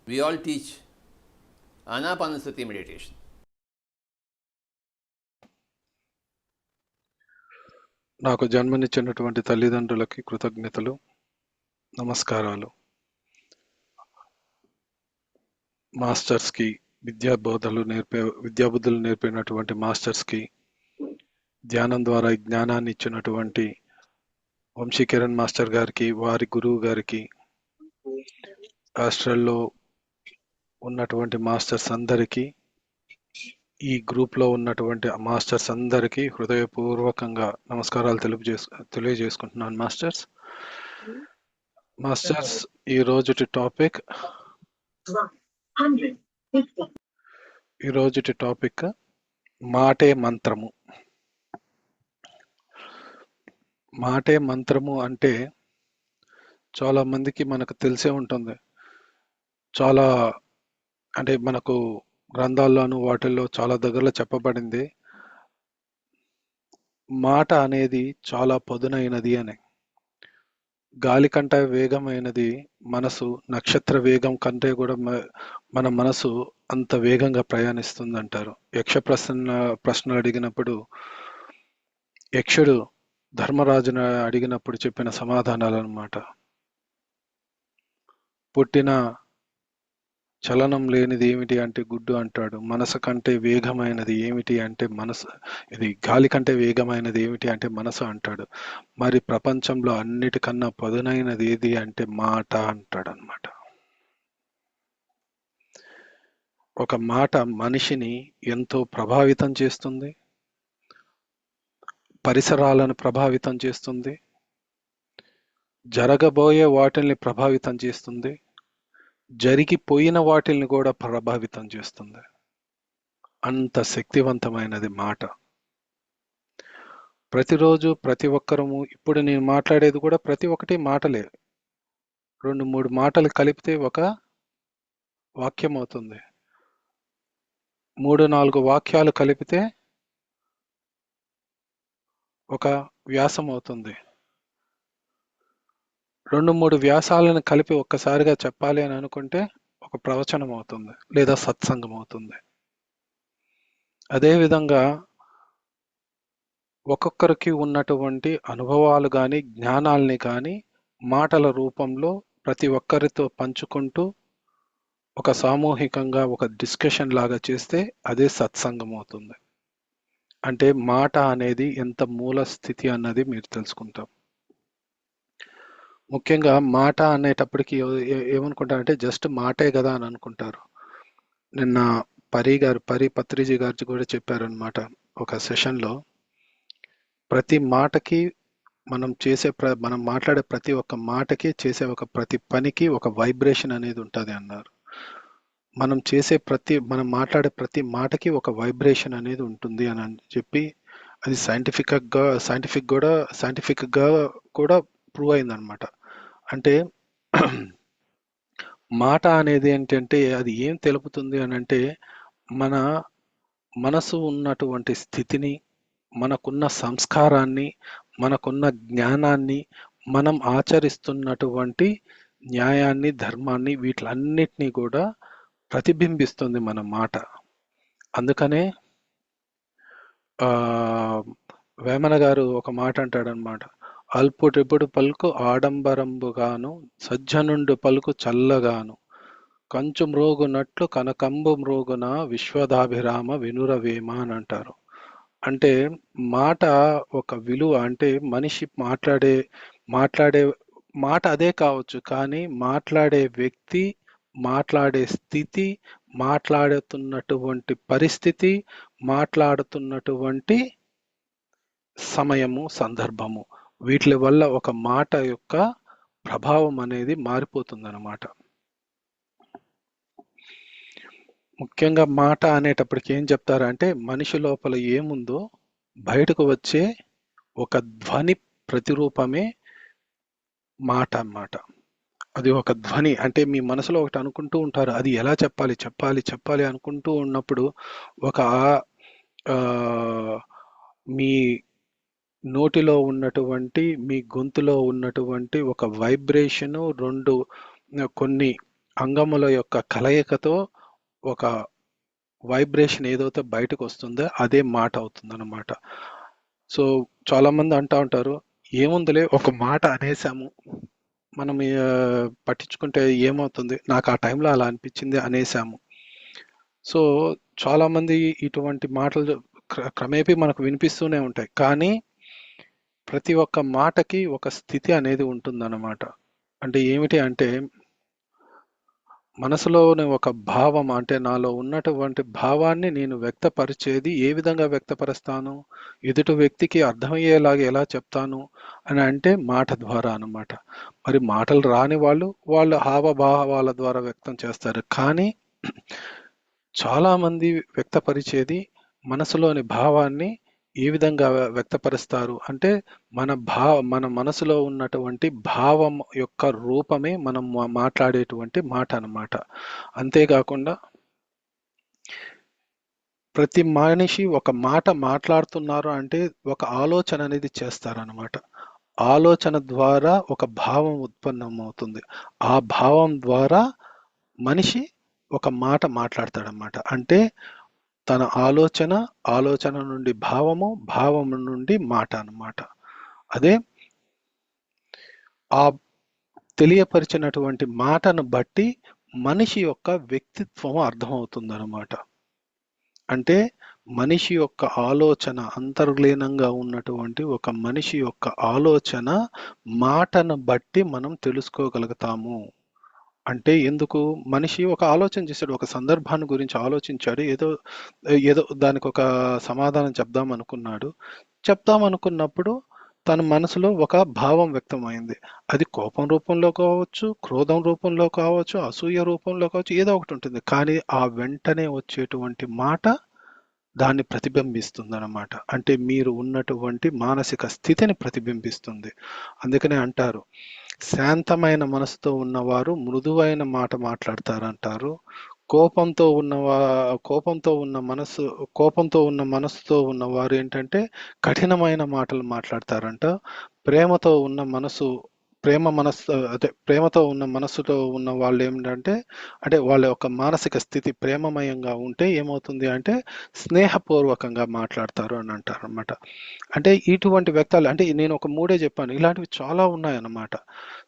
We all teach Anapanasati meditation. నాకు జన్మనిచ్చినటువంటి తల్లిదండ్రులకి కృతజ్ఞతలు, నమస్కారాలు. మాస్టర్స్కి విద్యాబుద్ధులు నేర్పినటువంటి మాస్టర్స్కి, ధ్యానం ద్వారా జ్ఞానాన్ని ఇచ్చినటువంటి వంశీకిరణ్ మాస్టర్ గారికి, వారి గురువు గారికి, ఆస్ట్రల్లో ఉన్నటువంటి మాస్టర్స్ అందరికీ, ఈ గ్రూప్లో ఉన్నటువంటి మాస్టర్స్ అందరికీ హృదయపూర్వకంగా నమస్కారాలు తెలియజేసుకుంటున్నాను. మాస్టర్స్ ఈ రోజుటి టాపిక్ మాటే మంత్రము. మాటే మంత్రము అంటే చాలా మందికి మనకు తెలిసే ఉంటుంది. చాలా అంటే మనకు గ్రంథాల్లోనూ వాటిల్లో చాలా దగ్గరలో చెప్పబడింది, మాట అనేది చాలా పదునైనది అని. గాలి కంటే వేగమైనది మనసు, నక్షత్ర వేగం కంటే కూడా మన మనసు అంత వేగంగా ప్రయాణిస్తుంది అంటారు. ప్రశ్న అడిగినప్పుడు యక్షుడు ధర్మరాజును అడిగినప్పుడు చెప్పిన సమాధానాలు అన్నమాట. పుట్టిన చలనం లేనిది ఏమిటి అంటే గుడ్డు అంటాడు. మనసు కంటే వేగమైనది ఏమిటి అంటే మనసు, ఇది గాలి కంటే వేగమైనది ఏమిటి అంటే మనసు అంటాడు. మరి ప్రపంచంలో అన్నిటికన్నా పదునైనది ఏది అంటే మాట అంటాడు అన్నమాట. ఒక మాట మనిషిని ఎంతో ప్రభావితం చేస్తుంది, పరిసరాలను ప్రభావితం చేస్తుంది, జరగబోయే వాటిల్ని ప్రభావితం చేస్తుంది, జరిగిపోయిన వాటిల్ని కూడా ప్రభావితం చేస్తుంది. అంత శక్తివంతమైనది మాట. ప్రతిరోజు ప్రతి ఒక్కరము, ఇప్పుడు నేను మాట్లాడేది కూడా ప్రతి ఒక్కటి మాటలే. 2-3 మాటలు కలిపితే ఒక వాక్యం అవుతుంది. 3-4 వాక్యాలు కలిపితే ఒక వ్యాసం అవుతుంది. 2-3 వ్యాసాలను కలిపి ఒక్కసారిగా చెప్పాలి అని అనుకుంటే ఒక ప్రవచనం అవుతుంది, లేదా సత్సంగం అవుతుంది. అదేవిధంగా ఒక్కొక్కరికి ఉన్నటువంటి అనుభవాలు కానీ, జ్ఞానాల్ని కానీ మాటల రూపంలో ప్రతి ఒక్కరితో పంచుకుంటూ ఒక సామూహికంగా ఒక డిస్కషన్ లాగా చేస్తే అదే సత్సంగం అవుతుంది. అంటే మాట అనేది ఎంత మూల స్థితి అన్నది మీరు తెలుసుకుంటాం. ముఖ్యంగా మాట అనేటప్పటికి ఏమనుకుంటారంటే జస్ట్ మాటే కదా అని అనుకుంటారు. నిన్న పరి పత్రిజీ గారు కూడా చెప్పారనమాట ఒక సెషన్లో. ప్రతి మాటకి మనం మాట్లాడే ప్రతి ఒక్క మాటకి, చేసే ప్రతి పనికి ఒక వైబ్రేషన్ అనేది ఉంటుంది అన్నారు. మనం మాట్లాడే ప్రతి మాటకి ఒక వైబ్రేషన్ అనేది ఉంటుంది అని చెప్పి, అది సైంటిఫిక్ గా కూడా ప్రూవ్ అయిందనమాట. అంటే మాట అనేది ఏంటంటే అది ఏం తెలుపుతుంది అని అంటే, మన మనసు ఉన్నటువంటి స్థితిని, మనకున్న సంస్కారాన్ని, మనకున్న జ్ఞానాన్ని, మనం ఆచరిస్తున్నటువంటి న్యాయాన్ని, ధర్మాన్ని, వీటిలన్నిటినీ కూడా ప్రతిబింబిస్తుంది మన మాట. అందుకనే వేమన గారు ఒక మాట అంటాడనమాట, అల్పుటెప్పుడు పలుకు ఆడంబరంబుగాను, సజ్జనుండు పలుకు చల్లగాను, కంచు మ్రోగునట్లు కనకంబు మ్రోగున విశ్వదాభిరామ వినురవేమ అని అంటారు. అంటే మాట ఒక విలువ. అంటే మనిషి మాట్లాడే మాట అదే కావచ్చు, కానీ మాట్లాడే వ్యక్తి, మాట్లాడే స్థితి, మాట్లాడుతున్నటువంటి పరిస్థితి, మాట్లాడుతున్నటువంటి సమయము, సందర్భము, వీటి వల్ల ఒక మాట యొక్క ప్రభావం అనేది మారిపోతుందన్నమాట. ముఖ్యంగా మాట అనేటప్పటికి ఏం చెప్తారంటే, మనిషి లోపల ఏముందో బయటకు వచ్చే ఒక ధ్వని ప్రతిరూపమే మాట అన్నమాట. అది ఒక ధ్వని. అంటే మీ మనసులో ఒకటి అనుకుంటూ ఉంటారు, అది ఎలా చెప్పాలి అనుకుంటూ ఉన్నప్పుడు ఒక మీ నోటిలో ఉన్నటువంటి, మీ గొంతులో ఉన్నటువంటి ఒక వైబ్రేషను, కొన్ని అంగముల యొక్క కలయికతో ఒక వైబ్రేషన్ ఏదైతే బయటకు వస్తుందో అదే మాట అవుతుందన్నమాట. సో చాలా మంది అంటా ఉంటారు, ఏముందిలే ఒక మాట అనేసాము, మనం పట్టించుకుంటే ఏమవుతుంది, నాకు ఆ టైంలో అలా అనిపించింది అనేసాము. సో చాలా మంది ఇటువంటి మాటలు క్రమేపీ మనకు వినిపిస్తూనే ఉంటాయి, కానీ ప్రతి ఒక్క మాటకి ఒక స్థితి అనేది ఉంటుందన్నమాట. అంటే ఏమిటి అంటే, మనసులోని ఒక భావం, అంటే నాలో ఉన్నటువంటి భావాన్ని నేను వ్యక్తపరిచేది ఏ విధంగా వ్యక్తపరుస్తాను, ఎదుటి వ్యక్తికి అర్థమయ్యేలాగా ఎలా చెప్తాను అని అంటే మాట ద్వారా అన్నమాట. మరి మాటలు రాని వాళ్ళు వాళ్ళ హావభావాల ద్వారా వ్యక్తం చేస్తారు, కానీ చాలామంది వ్యక్తపరిచేది మనసులోని భావాన్ని ఏ విధంగా వ్యక్తపరుస్తారు అంటే, మన మనసులో ఉన్నటువంటి భావం యొక్క రూపమే మనం మాట్లాడేటువంటి మాట అన్నమాట. అంతేకాకుండా ప్రతి మనిషి ఒక మాట మాట్లాడుతున్నారు అంటే ఒక ఆలోచన అనేది చేస్తారనమాట. ఆలోచన ద్వారా ఒక భావం ఉత్పన్నమవుతుంది. ఆ భావం ద్వారా మనిషి ఒక మాట మాట్లాడతాడనమాట. అంటే తన ఆలోచన, ఆలోచన నుండి భావము, భావం నుండి మాట అన్నమాట. అదే ఆ తెలియపరిచినటువంటి మాటను బట్టి మనిషి యొక్క వ్యక్తిత్వం అర్థమవుతుందన్నమాట. అంటే మనిషి యొక్క ఆలోచన, అంతర్లీనంగా ఉన్నటువంటి ఒక మనిషి యొక్క ఆలోచన మాటను బట్టి మనం తెలుసుకోగలుగుతాము. అంటే ఎందుకు, మనిషి ఒక ఆలోచన చేశాడు, ఒక సందర్భాన్ని గురించి ఆలోచించాడు, ఏదో ఏదో దానికి ఒక సమాధానం చెప్దాం అనుకున్నాడు. చెప్దాం అనుకున్నప్పుడు తన మనసులో ఒక భావం వ్యక్తమైంది. అది కోపం రూపంలో కావచ్చు, క్రోధం రూపంలో కావచ్చు, అసూయ రూపంలో కావచ్చు, ఏదో ఒకటి ఉంటుంది. కానీ ఆ వెంటనే వచ్చేటువంటి మాట దాన్ని ప్రతిబింబిస్తుందన్నమాట. అంటే మీరు ఉన్నటువంటి మానసిక స్థితిని ప్రతిబింబిస్తుంది. అందుకనే అంటారు, శాంతమైన మనసుతో ఉన్నవారు మృదువైన మాట మాట్లాడతారంటారు. కోపంతో ఉన్నవా కోపంతో ఉన్న మనసు కోపంతో ఉన్న మనసుతో ఉన్నవారు ఏంటంటే కఠినమైన మాటలు మాట్లాడతారంట. ప్రేమతో ఉన్న మనసు ప్రేమ మనస్సు అదే ప్రేమతో ఉన్న మనసుతో ఉన్న వాళ్ళు ఏమిటంటే, అంటే వాళ్ళ యొక్క మానసిక స్థితి ప్రేమమయంగా ఉంటే ఏమవుతుంది అంటే స్నేహపూర్వకంగా మాట్లాడతారు అని అంటారు అనమాట. అంటే ఇటువంటి వ్యక్తాలు, అంటే నేను ఒక మూడే చెప్పాను, ఇలాంటివి చాలా ఉన్నాయన్నమాట.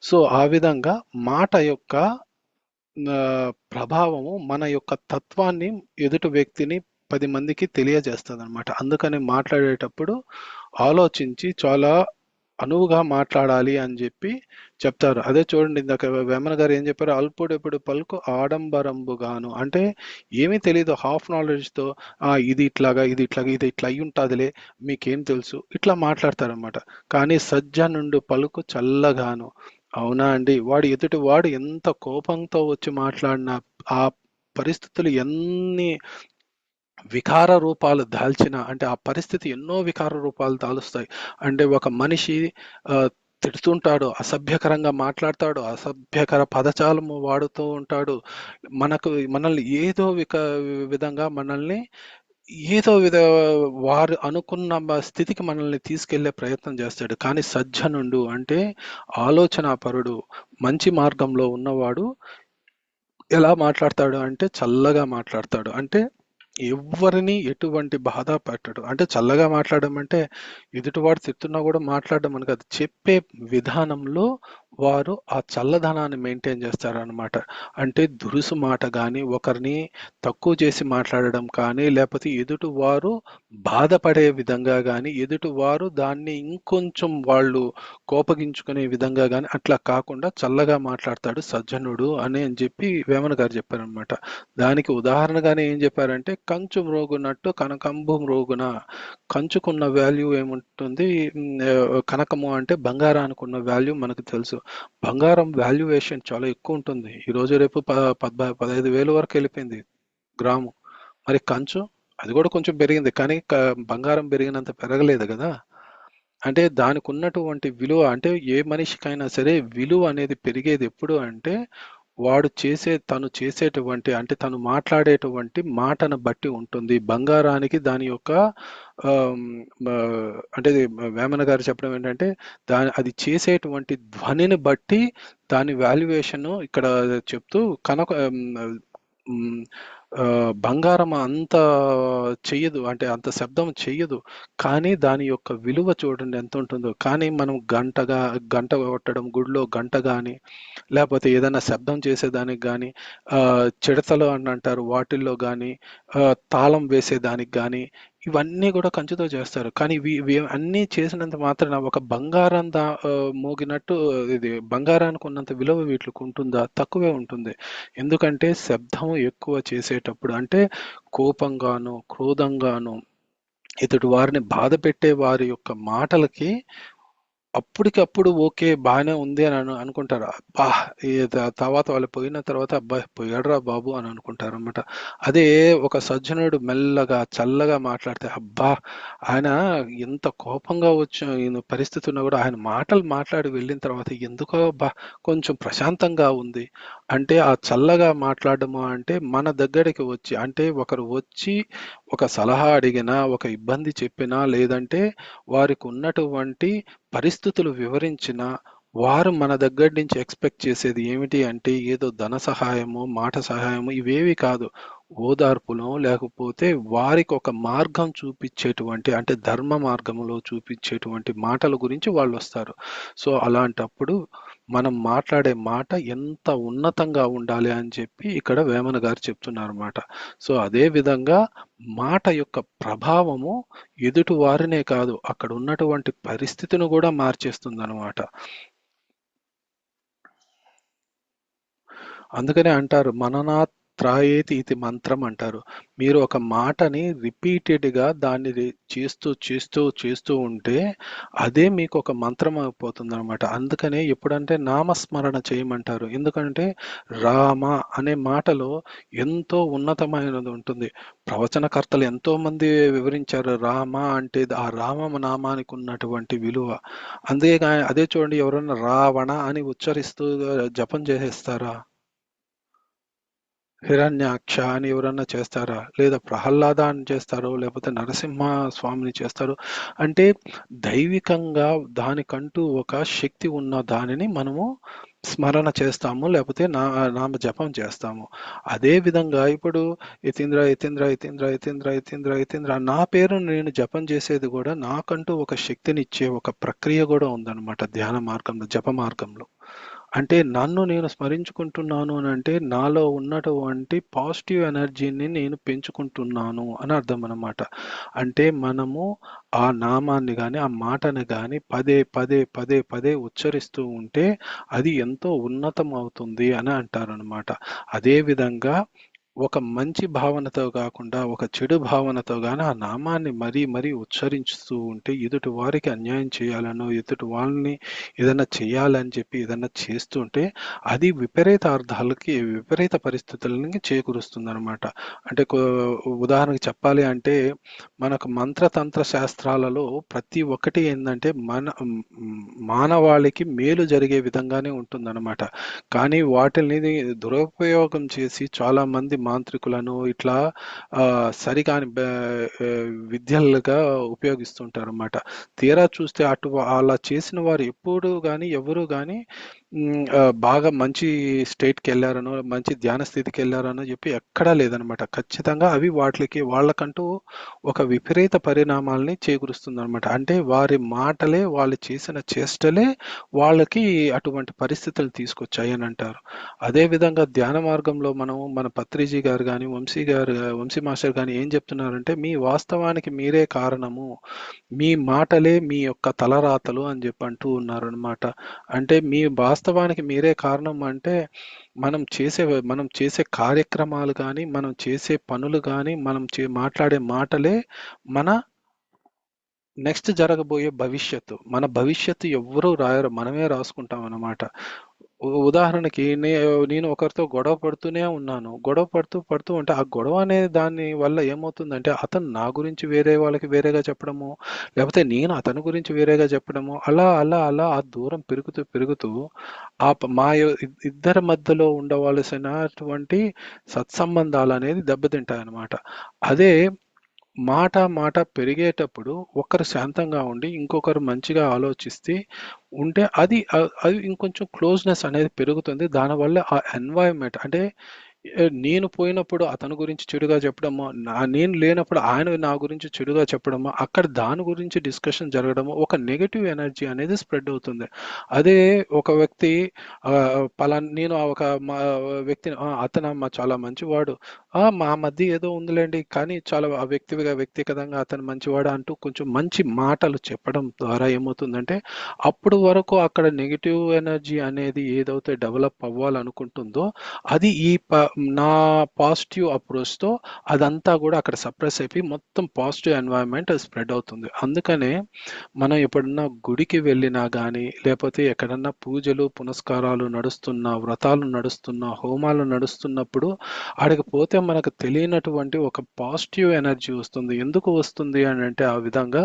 సో ఆ విధంగా మాట యొక్క ప్రభావము మన యొక్క తత్వాన్ని ఎదుటి వ్యక్తిని 10 మందికి తెలియజేస్తుంది అనమాట. అందుకని మాట్లాడేటప్పుడు ఆలోచించి చాలా అనువుగా మాట్లాడాలి అని చెప్పి చెప్తారు. అదే చూడండి, ఇందాక వేమన గారు ఏం చెప్పారు, అల్పుడెప్పుడు పలుకు ఆడంబరంబుగాను. అంటే ఏమీ తెలియదు, హాఫ్ నాలెడ్జ్తో ఇది ఇట్లాగా ఇది ఇట్లాగా ఇది ఇట్లా అయి ఉంటుందిలే, మీకేం తెలుసు, ఇట్లా మాట్లాడతారనమాట. కానీ సజ్జనుండు పలుకు చల్లగాను. అవునా అండి, వాడు ఎదుటి వాడు ఎంత కోపంతో వచ్చి మాట్లాడినా, ఆ పరిస్థితులు ఎన్ని వికార రూపాలు దాల్చిన, అంటే ఆ పరిస్థితి ఎన్నో వికార రూపాలు దాలుస్తాయి. అంటే ఒక మనిషి ఆ, తిడుతుంటాడు, అసభ్యకరంగా మాట్లాడతాడు, అసభ్యకర పదజాలము వాడుతూ ఉంటాడు, మనల్ని ఏదో విధంగా మనల్ని ఏదో వారు అనుకున్న స్థితికి మనల్ని తీసుకెళ్లే ప్రయత్నం చేస్తాడు. కానీ సజ్జనుండు అంటే ఆలోచనాపరుడు, మంచి మార్గంలో ఉన్నవాడు ఎలా మాట్లాడతాడు అంటే చల్లగా మాట్లాడతాడు. అంటే ఎవ్వరిని ఎటువంటి బాధ పెట్టడు. అంటే చల్లగా మాట్లాడడం అంటే ఎదుటివాడు తిడుతున్నా కూడా మాట్లాడడం అని కాదు, చెప్పే విధానంలో వారు ఆ చల్లదనాన్ని మెయింటైన్ చేస్తారనమాట. అంటే దురుసు మాట కానీ, ఒకరిని తక్కువ చేసి మాట్లాడడం కానీ, లేకపోతే ఎదుటివారు బాధపడే విధంగా కానీ, ఎదుటివారు దాన్ని ఇంకొంచెం వాళ్ళు కోపగించుకునే విధంగా కానీ అట్లా కాకుండా చల్లగా మాట్లాడతాడు సజ్జనుడు అని చెప్పి వేమన గారు చెప్పారనమాట. దానికి ఉదాహరణగానే ఏం చెప్పారంటే, కంచు మ్రోగునట్టు కనకంబు మ్రోగున. కంచుకున్న వాల్యూ ఏముంటుంది, కనకము అంటే బంగారానికి ఉన్న వాల్యూ మనకు తెలుసు. బంగారం వాల్యుయేషన్ చాలా ఎక్కువ ఉంటుంది, ఈరోజు రేపు 15,000 వరకు వెళ్ళిపోయింది గ్రాము. మరి కంచు అది కూడా కొంచెం పెరిగింది, కానీ బంగారం పెరిగినంత పెరగలేదు కదా. అంటే దానికి ఉన్నటువంటి విలువ, అంటే ఏ మనిషికైనా సరే విలువ అనేది పెరిగేది ఎప్పుడు అంటే తను చేసేటువంటి అంటే తను మాట్లాడేటువంటి మాటను బట్టి ఉంటుంది. బంగారానికి దాని యొక్క ఆమ్, ఆ, అంటే వేమన గారు చెప్పడం ఏంటంటే అది చేసేటువంటి ధ్వనిని బట్టి దాని వాల్యుయేషన్ ఇక్కడ చెప్తూ కనుక మ్, బంగారం అంత చెయ్యదు, అంటే అంత శబ్దం చెయ్యదు, కానీ దాని యొక్క విలువ చూడండి ఎంత ఉంటుందో. కానీ మనం గంట కొట్టడం, గుడిలో గంట కానీ లేకపోతే ఏదైనా శబ్దం చేసేదానికి కానీ, చిడతలు అని అంటారు వాటిల్లో కానీ, తాళం వేసేదానికి కానీ, ఇవన్నీ కూడా కంచుతో చేస్తారు. కానీ ఇవి అన్నీ చేసినంత మాత్రాన ఒక బంగారం మోగినట్టు ఇది బంగారానికి ఉన్నంత విలువ వీటికి ఉంటుందా? తక్కువే ఉంటుంది. ఎందుకంటే శబ్దం ఎక్కువ చేసేటప్పుడు అంటే కోపంగాను క్రోధంగాను ఇతడు వారిని బాధ పెట్టే వారి యొక్క మాటలకి అప్పటికప్పుడు ఓకే బాగానే ఉంది అని అనుకుంటారు. అబ్బా! తర్వాత వాళ్ళు పోయిన తర్వాత అబ్బా పోయాడురా బాబు అని అనుకుంటారు అనమాట. అదే ఒక సజ్జనుడు మెల్లగా చల్లగా మాట్లాడితే అబ్బా ఆయన ఎంత కోపంగా ఈయన పరిస్థితి ఉన్నా కూడా ఆయన మాటలు మాట్లాడి వెళ్ళిన తర్వాత ఎందుకో అబ్బా కొంచెం ప్రశాంతంగా ఉంది. అంటే ఆ చల్లగా మాట్లాడము అంటే మన దగ్గరికి వచ్చి, అంటే ఒకరు వచ్చి ఒక సలహా అడిగినా, ఒక ఇబ్బంది చెప్పినా, లేదంటే వారికి ఉన్నటువంటి పరిస్థితులు వివరించిన వారు మన దగ్గర నుంచి ఎక్స్పెక్ట్ చేసేది ఏమిటి అంటే ఏదో ధన సహాయము, మాట సహాయము ఇవేవి కాదు. ఓదార్పులో లేకపోతే వారికి ఒక మార్గం చూపించేటువంటి అంటే ధర్మ మార్గంలో చూపించేటువంటి మాటల గురించి వాళ్ళు వస్తారు. సో అలాంటప్పుడు మనం మాట్లాడే మాట ఎంత ఉన్నతంగా ఉండాలి అని చెప్పి ఇక్కడ వేమన గారు చెప్తున్నారు అన్నమాట. సో అదే విధంగా మాట యొక్క ప్రభావము ఎదుటి వారినే కాదు అక్కడ ఉన్నటువంటి పరిస్థితిని కూడా మార్చేస్తుందన్నమాట. అందుకనే అంటారు మననాత్ త్రాయేతి ఇది మంత్రం అంటారు. మీరు ఒక మాటని రిపీటెడ్గా దాన్ని చేస్తూ చేస్తూ చేస్తూ ఉంటే అదే మీకు ఒక మంత్రం అయిపోతుంది అనమాట. అందుకనే ఎప్పుడంటే నామస్మరణ చేయమంటారు. ఎందుకంటే రామ అనే మాటలో ఎంతో ఉన్నతమైనది ఉంటుంది. ప్రవచనకర్తలు ఎంతో మంది వివరించారు రామ అంటే ఆ రామ నామానికి ఉన్నటువంటి విలువ. అదే చూడండి, ఎవరైనా రావణ అని ఉచ్చరిస్తూ జపం చేసేస్తారా? హిరణ్యాక్ష అని ఎవరన్నా చేస్తారా? లేదా ప్రహ్లాద అని చేస్తారు, లేకపోతే నరసింహ స్వామిని చేస్తారు. అంటే దైవికంగా దానికంటూ ఒక శక్తి ఉన్న దానిని మనము స్మరణ చేస్తాము, లేకపోతే నామ జపం చేస్తాము. అదే విధంగా ఇప్పుడు యతీంద్ర యతీంద్ర యతీంద్ర యతీంద్ర యతీంద్ర యతీంద్ర నా పేరు నేను జపం చేసేది కూడా నాకంటూ ఒక శక్తినిచ్చే ఒక ప్రక్రియ కూడా ఉందన్నమాట ధ్యాన మార్గంలో, జప మార్గంలో. అంటే నన్ను నేను స్మరించుకుంటున్నాను అని అంటే నాలో ఉన్నటువంటి పాజిటివ్ ఎనర్జీని నేను పెంచుకుంటున్నాను అని అర్థం అన్నమాట. అంటే మనము ఆ నామాన్ని కానీ ఆ మాటని కానీ పదే పదే పదే పదే ఉచ్చరిస్తూ ఉంటే అది ఎంతో ఉన్నతం అవుతుంది అని అంటారనమాట. అదేవిధంగా ఒక మంచి భావనతో కాకుండా ఒక చెడు భావనతో కానీ ఆ నామాన్ని మరీ మరీ ఉచ్చరిస్తూ ఉంటే ఎదుటి వారికి అన్యాయం చేయాలనో ఎదుటి వాళ్ళని ఏదైనా చేయాలని చెప్పి ఏదైనా చేస్తుంటే అది విపరీత అర్థాలకి విపరీత పరిస్థితులని చేకూరుస్తుంది అనమాట. అంటే ఉదాహరణకు చెప్పాలి అంటే మనకు మంత్రతంత్ర శాస్త్రాలలో ప్రతి ఒక్కటి ఏంటంటే మానవాళికి మేలు జరిగే విధంగానే ఉంటుందన్నమాట. కానీ వాటిని దురుపయోగం చేసి చాలా మంది మాంత్రికులను ఇట్లా సరికాని విద్యలుగా ఉపయోగిస్తుంటారు అన్నమాట. తీరా చూస్తే అలా చేసిన వారు ఎప్పుడు కానీ ఎవరు కానీ బాగా మంచి స్టేట్కి వెళ్ళారనో మంచి ధ్యాన స్థితికి వెళ్ళారనో చెప్పి ఎక్కడా లేదనమాట. ఖచ్చితంగా అవి వాళ్ళకంటూ ఒక విపరీత పరిణామాలని చేకూరుస్తుంది అనమాట. అంటే వారి మాటలే వాళ్ళు చేసిన చేష్టలే వాళ్ళకి అటువంటి పరిస్థితులు తీసుకొచ్చాయి అని అంటారు. అదేవిధంగా ధ్యాన మార్గంలో మన పత్రిజీ గారు కానీ వంశీ మాస్టర్ కానీ ఏం చెప్తున్నారంటే మీ వాస్తవానికి మీరే కారణము, మీ మాటలే మీ యొక్క తలరాతలు అని చెప్పి అంటూ ఉన్నారు అనమాట. అంటే మీ వాస్తవానికి మీరే కారణం అంటే మనం చేసే కార్యక్రమాలు కానీ మనం చేసే పనులు కానీ మనం మాట్లాడే మాటలే మన నెక్స్ట్ జరగబోయే భవిష్యత్తు. మన భవిష్యత్తు ఎవ్వరూ రాయరు, మనమే రాసుకుంటాం అన్నమాట. ఉదాహరణకి నేను ఒకరితో గొడవ పడుతూనే ఉన్నాను. గొడవ పడుతూ పడుతూ ఉంటే ఆ గొడవ అనే దాని వల్ల ఏమవుతుందంటే అతను నా గురించి వేరే వాళ్ళకి వేరేగా చెప్పడము, లేకపోతే నేను అతని గురించి వేరేగా చెప్పడము, అలా అలా అలా ఆ దూరం పెరుగుతూ పెరుగుతూ ఇద్దరి మధ్యలో ఉండవలసినటువంటి సత్సంబంధాలు అనేది దెబ్బతింటాయన్నమాట. అదే మాట మాట పెరిగేటప్పుడు ఒకరు శాంతంగా ఉండి ఇంకొకరు మంచిగా ఆలోచిస్తే ఉంటే అది ఇంకొంచెం క్లోజ్నెస్ అనేది పెరుగుతుంది. దానివల్ల ఆ ఎన్వైరన్మెంట్ అంటే నేను పోయినప్పుడు అతని గురించి చెడుగా చెప్పడము, నేను లేనప్పుడు ఆయన నా గురించి చెడుగా చెప్పడము, అక్కడ దాని గురించి డిస్కషన్ జరగడము, ఒక నెగటివ్ ఎనర్జీ అనేది స్ప్రెడ్ అవుతుంది. అదే ఒక వ్యక్తి పలానా నేను ఒక వ్యక్తిని అతను చాలా మంచివాడు, మా మధ్య ఏదో ఉందిలేండి కానీ చాలా వ్యక్తిగతంగా అతను మంచివాడు అంటూ కొంచెం మంచి మాటలు చెప్పడం ద్వారా ఏమవుతుందంటే అప్పుడు వరకు అక్కడ నెగిటివ్ ఎనర్జీ అనేది ఏదైతే డెవలప్ అవ్వాలనుకుంటుందో అది నా పాజిటివ్ అప్రోచ్తో అదంతా కూడా అక్కడ సప్రెస్ అయిపోయి మొత్తం పాజిటివ్ ఎన్వైరన్మెంట్ స్ప్రెడ్ అవుతుంది. అందుకనే మనం ఎప్పుడన్నా గుడికి వెళ్ళినా కానీ లేకపోతే ఎక్కడన్నా పూజలు పునస్కారాలు నడుస్తున్నా, వ్రతాలు నడుస్తున్నా, హోమాలు నడుస్తున్నప్పుడు ఆడికి పోతే మనకు తెలియనటువంటి ఒక పాజిటివ్ ఎనర్జీ వస్తుంది. ఎందుకు వస్తుంది అని అంటే ఆ విధంగా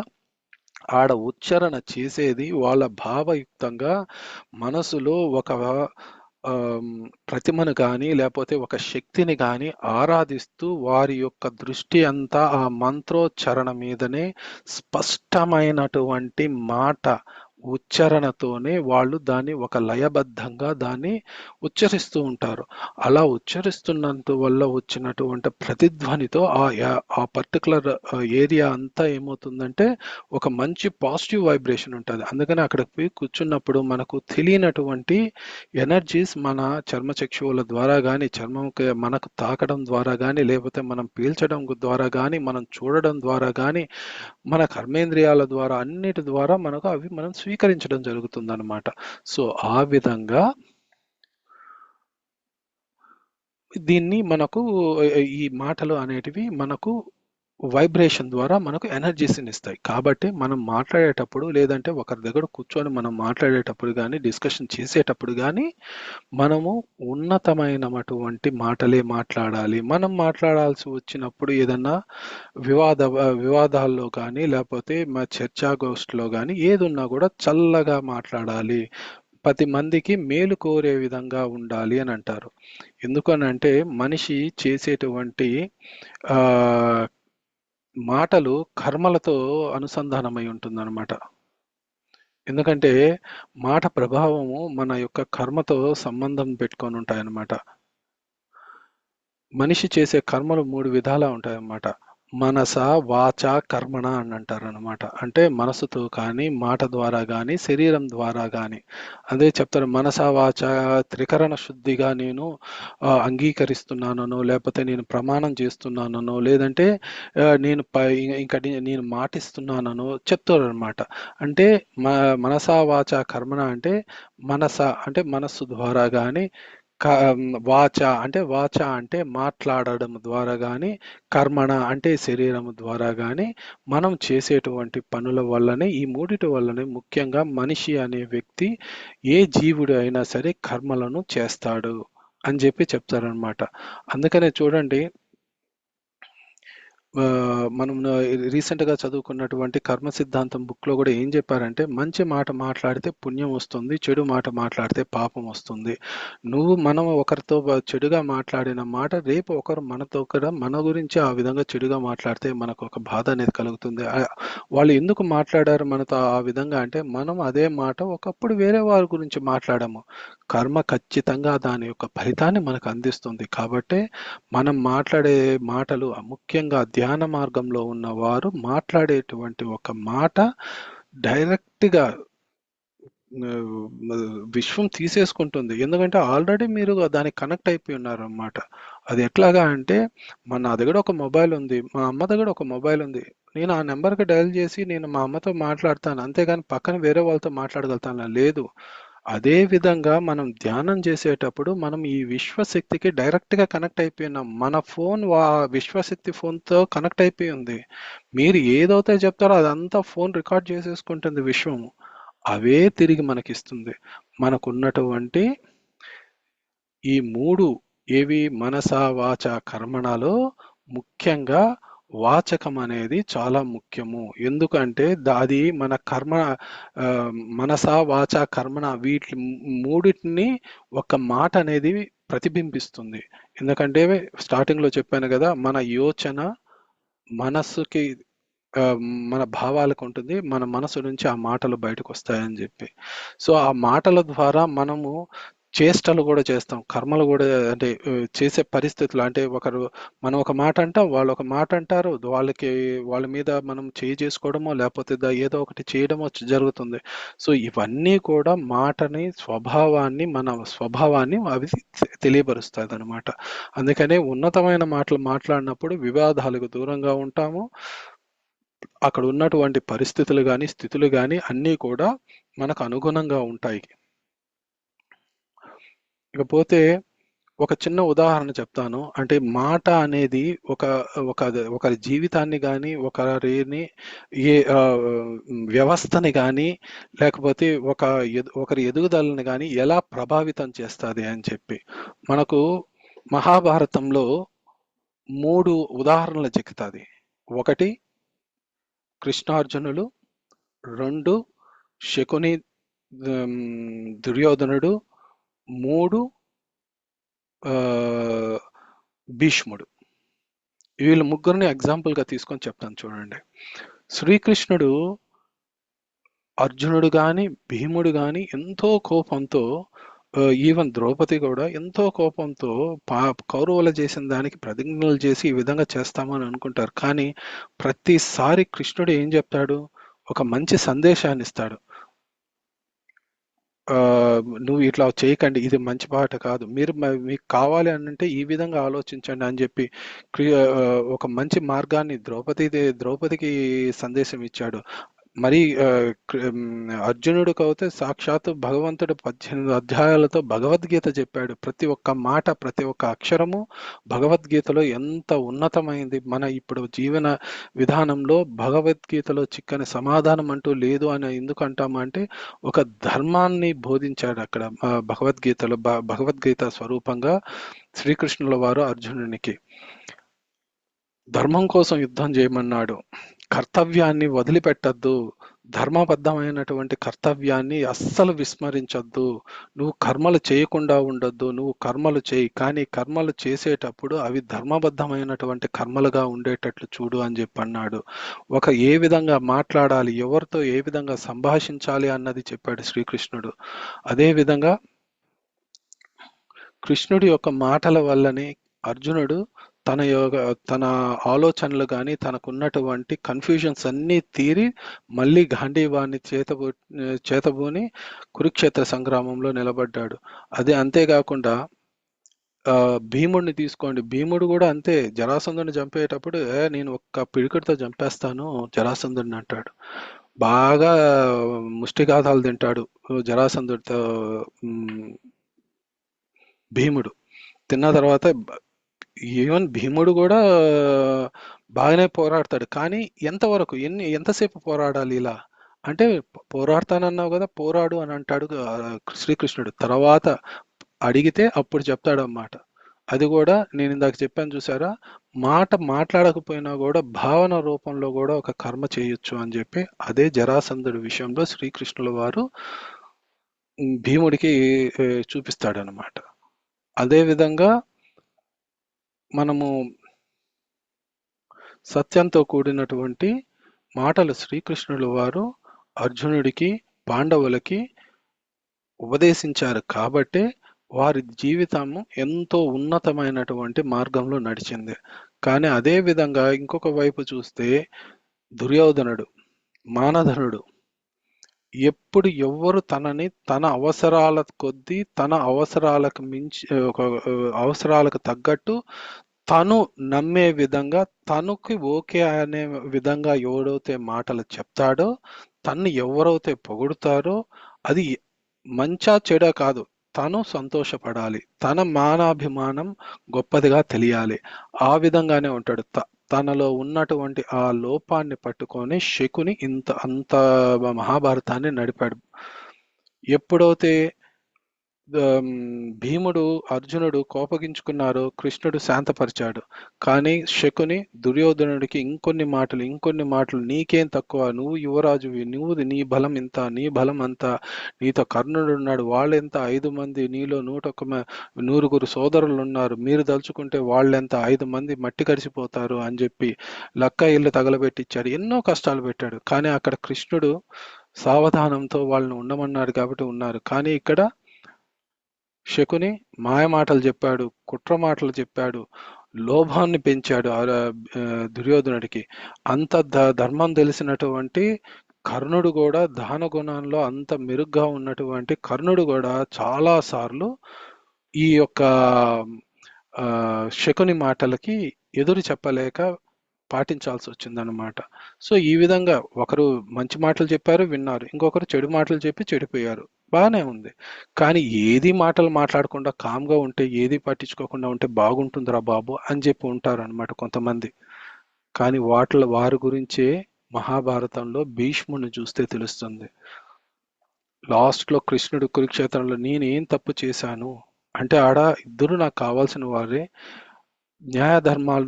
ఆడ ఉచ్చారణ చేసేది వాళ్ళ భావయుక్తంగా మనసులో ఒక ఆమ్, ప్రతిమను కానీ లేకపోతే ఒక శక్తిని కానీ ఆరాధిస్తూ వారి యొక్క దృష్టి అంతా ఆ మంత్రోచ్చారణ మీదనే స్పష్టమైనటువంటి మాట ఉచ్చారణతోనే వాళ్ళు దాన్ని ఒక లయబద్ధంగా దాన్ని ఉచ్చరిస్తూ ఉంటారు. అలా ఉచ్చరిస్తున్నంత వల్ల వచ్చినటువంటి ప్రతిధ్వనితో ఆ పర్టికులర్ ఏరియా అంతా ఏమవుతుందంటే ఒక మంచి పాజిటివ్ వైబ్రేషన్ ఉంటుంది. అందుకని అక్కడికి పోయి కూర్చున్నప్పుడు మనకు తెలియనటువంటి ఎనర్జీస్ మన చర్మచక్షువుల ద్వారా కానీ చర్మంకి మనకు తాకడం ద్వారా కానీ లేకపోతే మనం పీల్చడం ద్వారా కానీ మనం చూడడం ద్వారా కానీ మన కర్మేంద్రియాల ద్వారా అన్నిటి ద్వారా మనకు అవి మనం స్వీకరించడం జరుగుతుంది అనమాట. సో ఆ విధంగా దీన్ని మనకు ఈ మాటలు అనేటివి మనకు వైబ్రేషన్ ద్వారా మనకు ఎనర్జీస్ని ఇస్తాయి. కాబట్టి మనం మాట్లాడేటప్పుడు లేదంటే ఒకరి దగ్గర కూర్చొని మనం మాట్లాడేటప్పుడు కానీ డిస్కషన్ చేసేటప్పుడు కానీ మనము ఉన్నతమైనటువంటి మాటలే మాట్లాడాలి. మనం మాట్లాడాల్సి వచ్చినప్పుడు ఏదన్నా వివాదాల్లో కానీ లేకపోతే మా చర్చాగోష్ఠిలో కానీ ఏది ఉన్నా కూడా చల్లగా మాట్లాడాలి. 10 మందికి మేలు కోరే విధంగా ఉండాలి అని అంటారు. ఎందుకనంటే మనిషి చేసేటువంటి ఆ మాటలు కర్మలతో అనుసంధానమై ఉంటుందన్నమాట. ఎందుకంటే మాట ప్రభావము మన యొక్క కర్మతో సంబంధం పెట్టుకొని ఉంటాయన్నమాట. మనిషి చేసే కర్మలు 3 విధాలా ఉంటాయన్నమాట. మనస, వాచ, కర్మణ అని అంటారనమాట. అంటే మనసుతో కానీ, మాట ద్వారా కానీ, శరీరం ద్వారా కానీ. అదే చెప్తారు మనస, వాచ త్రికరణ శుద్ధిగా నేను అంగీకరిస్తున్నానో, లేకపోతే నేను ప్రమాణం చేస్తున్నానో, లేదంటే నేను నేను మాటిస్తున్నానో చెప్తారనమాట. అంటే మనస, వాచ, కర్మణ అంటే మనస అంటే మనస్సు ద్వారా కానీ, వాచ అంటే మాట్లాడడం ద్వారా కానీ, కర్మణ అంటే శరీరం ద్వారా కానీ మనం చేసేటువంటి పనుల వల్లనే ఈ మూడిటి వల్లనే ముఖ్యంగా మనిషి అనే వ్యక్తి ఏ జీవుడు అయినా సరే కర్మలను చేస్తాడు అని చెప్పి చెప్తారనమాట. అందుకనే చూడండి మనం రీసెంట్గా చదువుకున్నటువంటి కర్మ సిద్ధాంతం బుక్లో కూడా ఏం చెప్పారంటే మంచి మాట మాట్లాడితే పుణ్యం వస్తుంది, చెడు మాట మాట్లాడితే పాపం వస్తుంది. మనం ఒకరితో చెడుగా మాట్లాడిన మాట రేపు ఒకరు మనతో కూడా మన గురించి ఆ విధంగా చెడుగా మాట్లాడితే మనకు ఒక బాధ అనేది కలుగుతుంది. వాళ్ళు ఎందుకు మాట్లాడారు మనతో ఆ విధంగా అంటే మనం అదే మాట ఒకప్పుడు వేరే వారి గురించి మాట్లాడాము. కర్మ ఖచ్చితంగా దాని యొక్క ఫలితాన్ని మనకు అందిస్తుంది. కాబట్టి మనం మాట్లాడే మాటలు ముఖ్యంగా ధ్యాన మార్గంలో ఉన్నవారు మాట్లాడేటువంటి ఒక మాట డైరెక్ట్గా విశ్వం తీసేసుకుంటుంది. ఎందుకంటే ఆల్రెడీ మీరు దానికి కనెక్ట్ అయిపోయి ఉన్నారు అన్నమాట. అది ఎట్లాగా అంటే నా దగ్గర ఒక మొబైల్ ఉంది, మా అమ్మ దగ్గర ఒక మొబైల్ ఉంది. నేను ఆ నెంబర్కి డయల్ చేసి నేను మా అమ్మతో మాట్లాడతాను, అంతేగాని పక్కన వేరే వాళ్ళతో మాట్లాడగలుగుతాను లేదు. అదే విధంగా మనం ధ్యానం చేసేటప్పుడు మనం ఈ విశ్వశక్తికి డైరెక్ట్గా కనెక్ట్ అయిపోయినాం. మన ఫోన్ విశ్వశక్తి ఫోన్తో కనెక్ట్ అయిపోయి ఉంది. మీరు ఏదైతే చెప్తారో అదంతా ఫోన్ రికార్డ్ చేసేసుకుంటుంది విశ్వము. అవే తిరిగి మనకిస్తుంది. మనకున్నటువంటి ఈ మూడు ఏవి మనస వాచ కర్మణలో ముఖ్యంగా వాచకం అనేది చాలా ముఖ్యము. ఎందుకంటే అది మన కర్మ, ఆ, మనస వాచ కర్మణ వీటి మూడిటిని ఒక మాట అనేది ప్రతిబింబిస్తుంది. ఎందుకంటే స్టార్టింగ్ లో చెప్పాను కదా, మన యోచన మనస్సుకి, ఆ, మన భావాలకు ఉంటుంది, మన మనసు నుంచి ఆ మాటలు బయటకు వస్తాయని చెప్పి. సో ఆ మాటల ద్వారా మనము చేష్టలు కూడా చేస్తాం, కర్మలు కూడా, అంటే చేసే పరిస్థితులు, అంటే మనం ఒక మాట అంటాం, వాళ్ళు ఒక మాట అంటారు, వాళ్ళ మీద మనం చేయి చేసుకోవడమో లేకపోతే ఏదో ఒకటి చేయడమో జరుగుతుంది. సో ఇవన్నీ కూడా మన స్వభావాన్ని అవి తెలియపరుస్తాయి అనమాట. అందుకనే ఉన్నతమైన మాటలు మాట్లాడినప్పుడు వివాదాలకు దూరంగా ఉంటాము. అక్కడ ఉన్నటువంటి పరిస్థితులు కానీ స్థితులు కానీ అన్నీ కూడా మనకు అనుగుణంగా ఉంటాయి. ఇకపోతే ఒక చిన్న ఉదాహరణ చెప్తాను. అంటే మాట అనేది ఒక ఒక ఒకరి జీవితాన్ని కానీ ఒకరిని వ్యవస్థని కానీ లేకపోతే ఒకరి ఎదుగుదలని కానీ ఎలా ప్రభావితం చేస్తుంది అని చెప్పి మనకు మహాభారతంలో 3 ఉదాహరణలు చెక్కుతుంది. ఒకటి కృష్ణార్జునులు, 2 శకుని, దుర్యోధనుడు, 3 భీష్ముడు. వీళ్ళ ముగ్గురిని ఎగ్జాంపుల్గా తీసుకొని చెప్తాను చూడండి. శ్రీకృష్ణుడు, అర్జునుడు కానీ భీముడు కానీ ఎంతో కోపంతో, ఈవెన్ ద్రౌపది కూడా ఎంతో కోపంతో కౌరవులు చేసిన దానికి ప్రతిజ్ఞలు చేసి ఈ విధంగా చేస్తామని అనుకుంటారు. కానీ ప్రతిసారి కృష్ణుడు ఏం చెప్తాడు? ఒక మంచి సందేశాన్ని ఇస్తాడు. నువ్వు ఇట్లా చేయకండి, ఇది మంచి పాట కాదు, మీకు కావాలి అని అంటే ఈ విధంగా ఆలోచించండి అని చెప్పి ఒక మంచి మార్గాన్ని ద్రౌపదికి సందేశం ఇచ్చాడు. మరి అర్జునుడికి అయితే సాక్షాత్తు భగవంతుడు 18 అధ్యాయాలతో భగవద్గీత చెప్పాడు. ప్రతి ఒక్క మాట, ప్రతి ఒక్క అక్షరము భగవద్గీతలో ఎంత ఉన్నతమైంది. మన ఇప్పుడు జీవన విధానంలో భగవద్గీతలో చిక్కని సమాధానం అంటూ లేదు అని ఎందుకు అంటామంటే, ఒక ధర్మాన్ని బోధించాడు అక్కడ భగవద్గీతలో. భగవద్గీత స్వరూపంగా శ్రీకృష్ణుల వారు అర్జునునికి ధర్మం కోసం యుద్ధం చేయమన్నాడు. కర్తవ్యాన్ని వదిలిపెట్టద్దు, ధర్మబద్ధమైనటువంటి కర్తవ్యాన్ని అస్సలు విస్మరించద్దు. నువ్వు కర్మలు చేయకుండా ఉండొద్దు, నువ్వు కర్మలు చేయి, కానీ కర్మలు చేసేటప్పుడు అవి ధర్మబద్ధమైనటువంటి కర్మలుగా ఉండేటట్లు చూడు అని చెప్పి అన్నాడు. ఏ విధంగా మాట్లాడాలి, ఎవరితో ఏ విధంగా సంభాషించాలి అన్నది చెప్పాడు శ్రీకృష్ణుడు. అదేవిధంగా కృష్ణుడి యొక్క మాటల వల్లనే అర్జునుడు తన ఆలోచనలు కానీ తనకున్నటువంటి కన్ఫ్యూజన్స్ అన్నీ తీరి మళ్ళీ గాంధీవాన్ని చేతబూని కురుక్షేత్ర సంగ్రామంలో నిలబడ్డాడు. అంతేకాకుండా భీముడిని తీసుకోండి. భీముడు కూడా అంతే, జరాసంధుని చంపేటప్పుడు నేను ఒక్క పిడికిడితో చంపేస్తాను జరాసంధుడిని అంటాడు. బాగా ముష్టిఘాతాలు తింటాడు జరాసంధుడితో భీముడు. తిన్న తర్వాత ఈవెన్ భీముడు కూడా బాగానే పోరాడతాడు. కానీ ఎంతసేపు పోరాడాలి ఇలా అంటే, పోరాడతానన్నావు కదా, పోరాడు అని అంటాడు శ్రీకృష్ణుడు. తర్వాత అడిగితే అప్పుడు చెప్తాడు అన్నమాట. అది కూడా నేను ఇందాక చెప్పాను చూసారా, మాట్లాడకపోయినా కూడా భావన రూపంలో కూడా ఒక కర్మ చేయొచ్చు అని చెప్పి అదే జరాసంధుడి విషయంలో శ్రీకృష్ణుల వారు భీముడికి చూపిస్తాడనమాట. అదేవిధంగా మనము సత్యంతో కూడినటువంటి మాటలు శ్రీకృష్ణుల వారు అర్జునుడికి, పాండవులకి ఉపదేశించారు కాబట్టే వారి జీవితము ఎంతో ఉన్నతమైనటువంటి మార్గంలో నడిచింది. కానీ అదే విధంగా ఇంకొక వైపు చూస్తే దుర్యోధనుడు, మానధనుడు ఎప్పుడు ఎవ్వరు తన అవసరాల కొద్దీ, తన అవసరాలకు మించి, అవసరాలకు తగ్గట్టు తను నమ్మే విధంగా, తనకి ఓకే అనే విధంగా ఎవరైతే మాటలు చెప్తాడో, తన్ని ఎవరైతే పొగుడుతారో, అది మంచా చెడా కాదు, తను సంతోషపడాలి, తన మానాభిమానం గొప్పదిగా తెలియాలి, ఆ విధంగానే ఉంటాడు. తనలో ఉన్నటువంటి ఆ లోపాన్ని పట్టుకొని శకుని అంత మహాభారతాన్ని నడిపాడు. ఎప్పుడైతే భీముడు అర్జునుడు కోపగించుకున్నారు, కృష్ణుడు శాంతపరిచాడు. కానీ శకుని దుర్యోధనుడికి ఇంకొన్ని మాటలు నీకేం తక్కువ, నువ్వు యువరాజువి, నీ బలం ఇంత, నీ బలం అంత, నీతో కర్ణుడు ఉన్నాడు, వాళ్ళెంత 5 మంది, నీలో 100 సోదరులు ఉన్నారు, మీరు దలుచుకుంటే వాళ్ళెంత 5 మంది మట్టి కరిసిపోతారు అని చెప్పి లక్క ఇల్లు తగలబెట్టిచ్చాడు, ఎన్నో కష్టాలు పెట్టాడు. కానీ అక్కడ కృష్ణుడు సావధానంతో వాళ్ళని ఉండమన్నాడు కాబట్టి ఉన్నారు. కానీ ఇక్కడ శకుని మాయ మాటలు చెప్పాడు, కుట్ర మాటలు చెప్పాడు, లోభాన్ని పెంచాడు దుర్యోధనుడికి. అంత ధర్మం తెలిసినటువంటి కర్ణుడు కూడా, దాన గుణంలో అంత మెరుగ్గా ఉన్నటువంటి కర్ణుడు కూడా చాలా సార్లు ఈ యొక్క శకుని మాటలకి ఎదురు చెప్పలేక పాటించాల్సి వచ్చిందనమాట. సో ఈ విధంగా ఒకరు మంచి మాటలు చెప్పారు, విన్నారు, ఇంకొకరు చెడు మాటలు చెప్పి చెడిపోయారు. బాగానే ఉంది. కానీ ఏది మాటలు మాట్లాడకుండా కామ్గా ఉంటే, ఏది పట్టించుకోకుండా ఉంటే బాగుంటుందిరా బాబు అని చెప్పి ఉంటారు అనమాట కొంతమంది. కానీ వారి గురించే మహాభారతంలో భీష్ముని చూస్తే తెలుస్తుంది. లాస్ట్లో కృష్ణుడు కురుక్షేత్రంలో నేనేం తప్పు చేశాను అంటే, ఆడ ఇద్దరు నాకు కావాల్సిన వారే, న్యాయ ధర్మాలు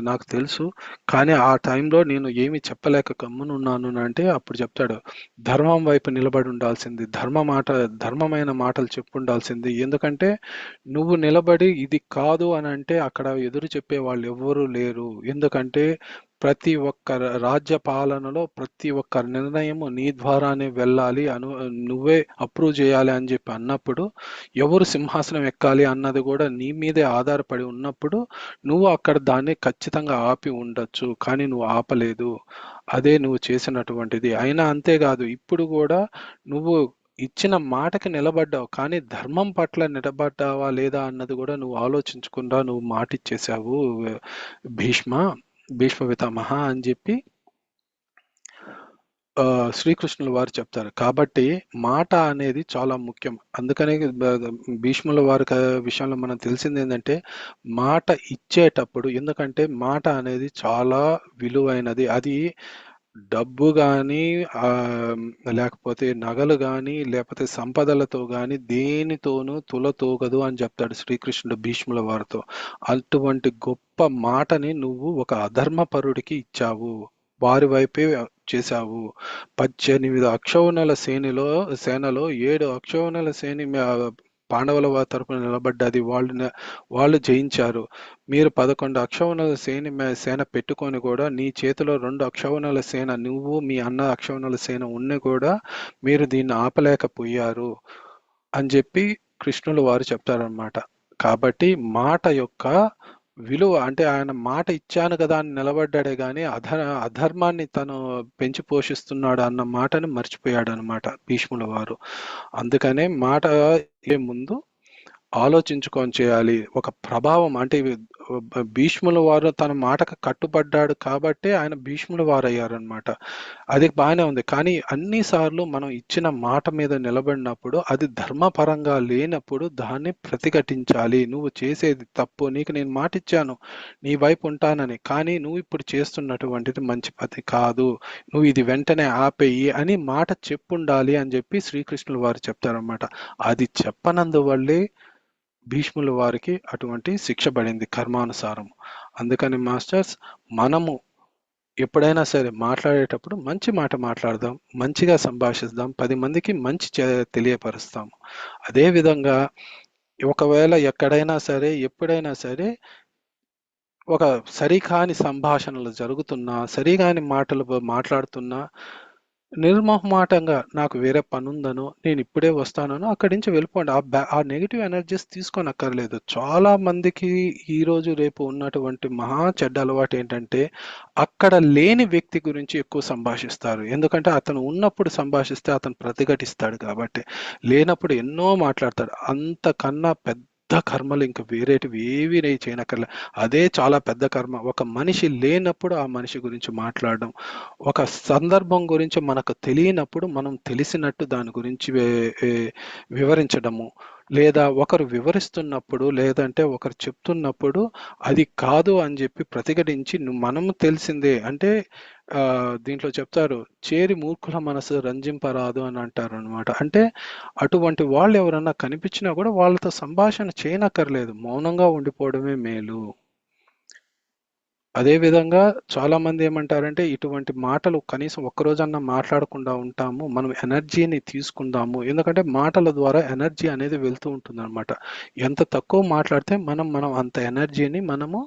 నాకు తెలుసు, కానీ ఆ టైంలో నేను ఏమి చెప్పలేక గమ్మునున్నాను అంటే అప్పుడు చెప్తాడు, ధర్మం వైపు నిలబడి ఉండాల్సింది, ధర్మమైన మాటలు చెప్పుండాల్సింది. ఎందుకంటే నువ్వు నిలబడి ఇది కాదు అని అంటే అక్కడ ఎదురు చెప్పే వాళ్ళు ఎవ్వరూ లేరు. ఎందుకంటే ప్రతి ఒక్క రాజ్య పాలనలో ప్రతి ఒక్క నిర్ణయము నీ ద్వారానే వెళ్ళాలి, నువ్వే అప్రూవ్ చేయాలి అని చెప్పి అన్నప్పుడు, ఎవరు సింహాసనం ఎక్కాలి అన్నది కూడా నీ మీదే ఆధారపడి ఉన్నప్పుడు నువ్వు అక్కడ దాన్ని ఖచ్చితంగా ఆపి ఉండొచ్చు. కానీ నువ్వు ఆపలేదు. అదే నువ్వు చేసినటువంటిది. అయినా అంతేకాదు, ఇప్పుడు కూడా నువ్వు ఇచ్చిన మాటకి నిలబడ్డావు, కానీ ధర్మం పట్ల నిలబడ్డావా లేదా అన్నది కూడా నువ్వు ఆలోచించకుండా నువ్వు మాట ఇచ్చేసావు భీష్మ పితామహ అని చెప్పి శ్రీకృష్ణుల వారు చెప్తారు. కాబట్టి మాట అనేది చాలా ముఖ్యం. అందుకనే భీష్ముల వారి విషయంలో మనం తెలిసింది ఏంటంటే, మాట ఇచ్చేటప్పుడు, ఎందుకంటే మాట అనేది చాలా విలువైనది. అది డబ్బు కానీ, లేకపోతే నగలు కానీ, లేకపోతే సంపదలతో కానీ దేనితోనూ తులతూగదు అని చెప్తాడు శ్రీకృష్ణుడు భీష్ముల వారితో. అటువంటి గొప్ప మాటని నువ్వు ఒక అధర్మపరుడికి ఇచ్చావు, వారి వైపే చేశావు. 18 అక్షౌహిణుల సేనలో 7 అక్షౌహిణుల పాండవుల వారి తరపున నిలబడ్డది, వాళ్ళు జయించారు. మీరు 11 అక్షౌహిణుల సేన పెట్టుకొని కూడా నీ చేతిలో 2 అక్షౌహిణుల సేన, నువ్వు మీ అన్న అక్షౌహిణుల సేన ఉన్ని కూడా మీరు దీన్ని ఆపలేకపోయారు అని చెప్పి కృష్ణులు వారు చెప్తారనమాట. కాబట్టి మాట యొక్క విలువ అంటే, ఆయన మాట ఇచ్చాను కదా అని నిలబడ్డాడే కానీ అధర్మాన్ని తను పెంచి పోషిస్తున్నాడు అన్న మాటని మర్చిపోయాడు అనమాట భీష్ముల వారు. అందుకనే మాట ముందు ఆలోచించుకొని చేయాలి. ఒక ప్రభావం అంటే భీష్ముల వారు తన మాటకు కట్టుబడ్డాడు కాబట్టి ఆయన భీష్ముల వారు అయ్యారనమాట. అది బాగానే ఉంది. కానీ అన్నిసార్లు మనం ఇచ్చిన మాట మీద నిలబడినప్పుడు, అది ధర్మపరంగా లేనప్పుడు దాన్ని ప్రతిఘటించాలి. నువ్వు చేసేది తప్పు, నీకు నేను మాట ఇచ్చాను నీ వైపు ఉంటానని, కానీ నువ్వు ఇప్పుడు చేస్తున్నటువంటిది మంచి పద్ధతి కాదు, నువ్వు ఇది వెంటనే ఆపేయి అని మాట చెప్పుండాలి అని చెప్పి శ్రీకృష్ణుల వారు చెప్తారనమాట. అది చెప్పనందువల్లే భీష్ముల వారికి అటువంటి శిక్ష పడింది కర్మానుసారం. అందుకని మాస్టర్స్, మనము ఎప్పుడైనా సరే మాట్లాడేటప్పుడు మంచి మాట మాట్లాడదాం, మంచిగా సంభాషిద్దాం, 10 మందికి మంచి తెలియపరుస్తాం. అదేవిధంగా ఒకవేళ ఎక్కడైనా సరే ఎప్పుడైనా సరే ఒక సరికాని సంభాషణలు జరుగుతున్నా, సరికాని మాటలు మాట్లాడుతున్నా, నిర్మోహమాటంగా నాకు వేరే పని ఉందనో, నేను ఇప్పుడే వస్తానో అక్కడి నుంచి వెళ్ళిపోండి. ఆ నెగిటివ్ ఎనర్జీస్ తీసుకొని అక్కర్లేదు. చాలా మందికి ఈరోజు రేపు ఉన్నటువంటి మహా చెడ్డ అలవాటు ఏంటంటే, అక్కడ లేని వ్యక్తి గురించి ఎక్కువ సంభాషిస్తారు. ఎందుకంటే అతను ఉన్నప్పుడు సంభాషిస్తే అతను ప్రతిఘటిస్తాడు, కాబట్టి లేనప్పుడు ఎన్నో మాట్లాడతాడు. అంతకన్నా పెద్ద కర్మలు ఇంకా వేరేటివి ఏవి చేయనక్కర్లే. అదే చాలా పెద్ద కర్మ. ఒక మనిషి లేనప్పుడు ఆ మనిషి గురించి మాట్లాడడం, ఒక సందర్భం గురించి మనకు తెలియనప్పుడు మనం తెలిసినట్టు దాని గురించి వివరించడము, లేదా ఒకరు వివరిస్తున్నప్పుడు లేదంటే ఒకరు చెప్తున్నప్పుడు అది కాదు అని చెప్పి ప్రతిఘటించి మనము తెలిసిందే అంటే దీంట్లో చెప్తారు చేరి మూర్ఖుల మనసు రంజింపరాదు అని అంటారు అనమాట. అంటే అటువంటి వాళ్ళు ఎవరన్నా కనిపించినా కూడా వాళ్ళతో సంభాషణ చేయనక్కర్లేదు, మౌనంగా ఉండిపోవడమే మేలు. అదే విధంగా చాలా మంది ఏమంటారంటే ఇటువంటి మాటలు కనీసం ఒక్కరోజన్నా మాట్లాడకుండా ఉంటాము, మనం ఎనర్జీని తీసుకుందాము, ఎందుకంటే మాటల ద్వారా ఎనర్జీ అనేది వెళ్తూ ఉంటుంది అనమాట. ఎంత తక్కువ మాట్లాడితే మనం అంత ఎనర్జీని మనము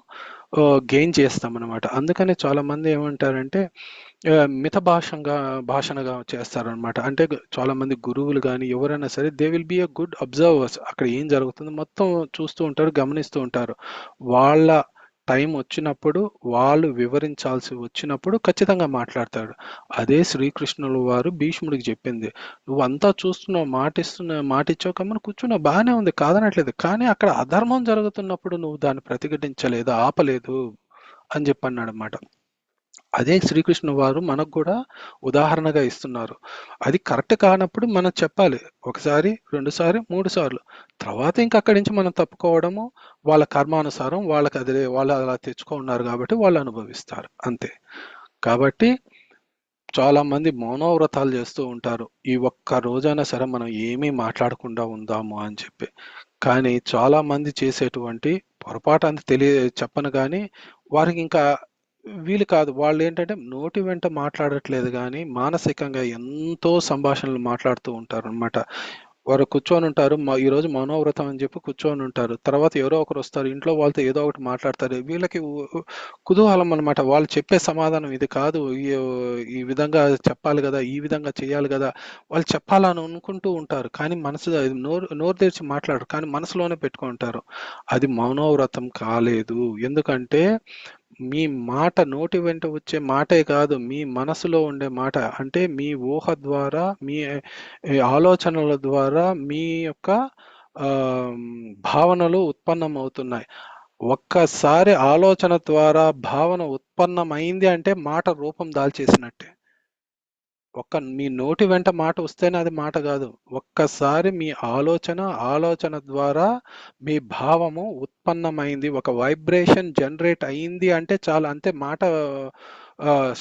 గెయిన్ చేస్తాం అనమాట. అందుకని చాలా మంది ఏమంటారంటే మిత భాషణగా చేస్తారనమాట. అంటే చాలా మంది గురువులు కానీ ఎవరైనా సరే they will be a good observers, అక్కడ ఏం జరుగుతుందో మొత్తం చూస్తూ ఉంటారు, గమనిస్తూ ఉంటారు. వాళ్ళ టైం వచ్చినప్పుడు వాళ్ళు వివరించాల్సి వచ్చినప్పుడు ఖచ్చితంగా మాట్లాడతాడు. అదే శ్రీకృష్ణుల వారు భీష్ముడికి చెప్పింది, నువ్వు అంతా చూస్తున్నావు, మాట ఇచ్చావు కమ్మని కూర్చున్నావు, బాగానే ఉంది, కాదనట్లేదు, కానీ అక్కడ అధర్మం జరుగుతున్నప్పుడు నువ్వు దాన్ని ప్రతిఘటించలేదు, ఆపలేదు అని చెప్పన్నాడు అనమాట. అదే శ్రీకృష్ణ వారు మనకు కూడా ఉదాహరణగా ఇస్తున్నారు. అది కరెక్ట్ కానప్పుడు మనం చెప్పాలి, ఒకసారి, రెండుసారి, మూడు సార్లు. తర్వాత ఇంక అక్కడి నుంచి మనం తప్పుకోవడము వాళ్ళ కర్మానుసారం, వాళ్ళకి అదే వాళ్ళు అలా తెచ్చుకున్నారు కాబట్టి వాళ్ళు అనుభవిస్తారు అంతే. కాబట్టి చాలా మంది మౌనవ్రతాలు చేస్తూ ఉంటారు, ఈ ఒక్క రోజైనా సరే మనం ఏమీ మాట్లాడకుండా ఉందాము అని చెప్పి. కానీ చాలా మంది చేసేటువంటి పొరపాటు అంత చెప్పను కానీ వారికి ఇంకా వీలు కాదు. వాళ్ళు ఏంటంటే నోటి వెంట మాట్లాడట్లేదు కానీ మానసికంగా ఎంతో సంభాషణలు మాట్లాడుతూ ఉంటారు అనమాట. వారు కూర్చొని ఉంటారు, ఈరోజు మౌనవ్రతం అని చెప్పి కూర్చొని ఉంటారు, తర్వాత ఎవరో ఒకరు వస్తారు, ఇంట్లో వాళ్ళతో ఏదో ఒకటి మాట్లాడతారు, వీళ్ళకి కుతూహలం అనమాట, వాళ్ళు చెప్పే సమాధానం ఇది కాదు, ఈ విధంగా చెప్పాలి కదా, ఈ విధంగా చేయాలి కదా, వాళ్ళు చెప్పాలని అనుకుంటూ ఉంటారు, కానీ మనసు నోరు తెరిచి మాట్లాడరు, కానీ మనసులోనే పెట్టుకుంటారు. అది మౌనవ్రతం కాలేదు. ఎందుకంటే మీ మాట నోటి వెంట వచ్చే మాటే కాదు, మీ మనసులో ఉండే మాట, అంటే మీ ఊహ ద్వారా, మీ ఆలోచనల ద్వారా మీ యొక్క భావనలు ఉత్పన్నమవుతున్నాయి. ఒక్కసారి ఆలోచన ద్వారా భావన ఉత్పన్నమైంది అంటే మాట రూపం దాల్చేసినట్టే. మీ నోటి వెంట మాట వస్తేనే అది మాట కాదు. ఒక్కసారి మీ ఆలోచన ద్వారా మీ భావము ఉత్పన్నమైంది, ఒక వైబ్రేషన్ జనరేట్ అయింది అంటే చాలా, అంతే, మాట